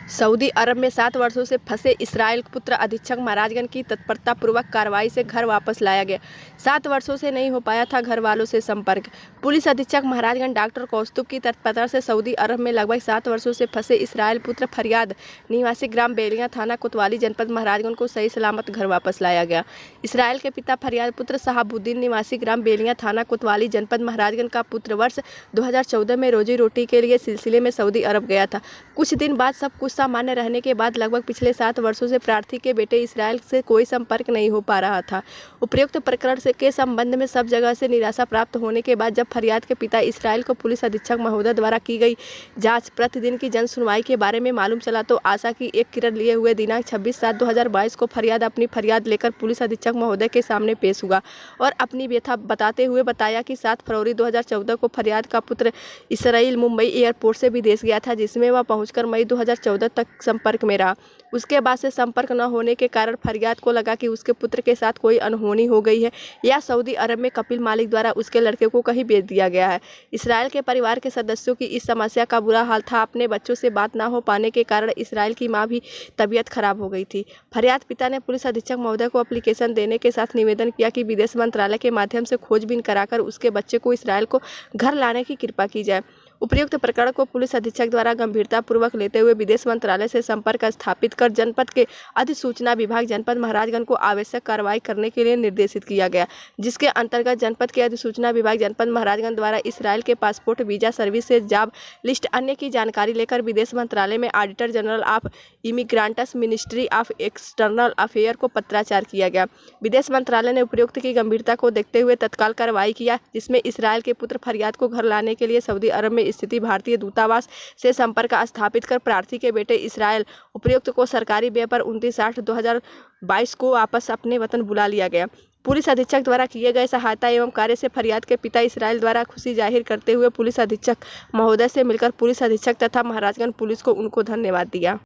Saudi अरब में 7 वर्षों से फंसे इसराइल पुत्र अधीक्षक महाराजगंज की तत्परतापूर्वक कार्रवाई से घर वापस लाया गया। 7 वर्षों से नहीं हो पाया था घर वालों से संपर्क। पुलिस अधीक्षक महाराजगंज डॉक्टर कौस्तुभ की तत्परता से सऊदी अरब में लगभग 7 वर्षों से फंसे इसराइल पुत्र फरियाद निवासी ग्राम बेलियां थाना कोतवाली जनपद महाराजगंज को सही सलामत घर वापस लाया गया। इसराइल के पिता फरियाद पुत्र शहाबुद्दीन निवासी ग्राम बेलियां थाना कोतवाली जनपद महाराजगंज का पुत्र वर्ष 2014 में रोजी रोटी के लिए सिलसिले में सऊदी अरब गया था। कुछ दिन बाद सब कुछ सामान्य रहने के बाद लगभग पिछले 7 वर्षों से प्रार्थी के बेटे इसराइल से कोई संपर्क नहीं हो पा रहा था। उपयुक्त प्रकरण के संबंध में सब जगह से निराशा प्राप्त होने के बाद जब फरियाद के पिता इसराइल को पुलिस अधीक्षक महोदय द्वारा की गई जांच प्रतिदिन की जन सुनवाई के बारे में मालूम चला तो आशा की एक किरण लिए हुए दिनांक 26/7/2022 को फरियाद अपनी फरियाद लेकर पुलिस अधीक्षक महोदय के सामने पेश हुआ और अपनी व्यथा बताते हुए बताया कि 7 फरवरी 2014 को फरियाद का पुत्र इसराइल मुंबई एयरपोर्ट से विदेश गया था, जिसमें वह पहुंचकर मई 2014 तक संपर्क में रहा। उसके बाद से संपर्क न होने के कारण फरियाद को लगा कि उसके पुत्र के साथ कोई अनहोनी हो गई है या सऊदी अरब में कपिल मालिक द्वारा उसके लड़के को कहीं भेज दिया गया है। इसराइल के परिवार के सदस्यों की इस समस्या का बुरा हाल था। अपने बच्चों से बात न हो पाने के कारण इसराइल की मां भी तबीयत खराब हो गई थी। फरियाद पिता ने पुलिस अधीक्षक महोदय को एप्लीकेशन देने के साथ निवेदन किया कि विदेश मंत्रालय के माध्यम से खोजबीन कराकर उसके बच्चे को इसराइल को घर लाने की कृपा की जाए। उपयुक्त प्रकरण को पुलिस अधीक्षक द्वारा गंभीरता पूर्वक लेते हुए विदेश मंत्रालय से संपर्क स्थापित कर जनपद के अधिसूचना विभाग जनपद महाराजगंज को आवश्यक कार्रवाई करने के लिए निर्देशित किया गया, जिसके अंतर्गत जनपद के अधिसूचना विभाग जनपद महाराजगंज द्वारा इसराइल के passport, visa, services, job list अन्य की जानकारी लेकर विदेश मंत्रालय में auditor general of immigrants, ministry of external affair को पत्राचार किया गया। विदेश मंत्रालय ने उपयुक्त की गंभीरता को देखते हुए तत्काल कार्रवाई किया, जिसमें इसराइल के पुत्र फरियाद को घर लाने के लिए सऊदी अरब में स्थिति भारतीय दूतावास से संपर्क स्थापित कर प्रार्थी के बेटे इसराइल उपयुक्त को सरकारी व्यय पर 29/8/2022 को वापस अपने वतन बुला लिया गया। पुलिस अधीक्षक द्वारा किए गए सहायता एवं कार्य से फरियाद के पिता इसराइल द्वारा खुशी जाहिर करते हुए पुलिस अधीक्षक महोदय से मिलकर पुलिस अधीक्षक तथा महाराजगंज पुलिस को उनको धन्यवाद दिया।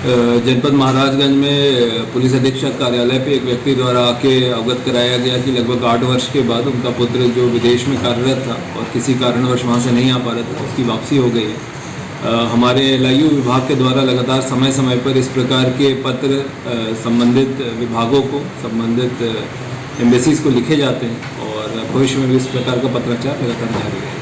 जनपद महाराजगंज में पुलिस अधीक्षक कार्यालय पे एक व्यक्ति द्वारा आके अवगत कराया गया कि लगभग 8 वर्ष के बाद उनका पुत्र जो विदेश में कार्यरत था और किसी कारणवश वहाँ से नहीं आ पा रहा था, उसकी वापसी हो गई है। हमारे LIU विभाग के द्वारा लगातार समय समय पर इस प्रकार के पत्र संबंधित विभागों को, संबंधित एम्बेसीज को लिखे जाते हैं और भविष्य में भी इस प्रकार का पत्राचार लगातार जारी है।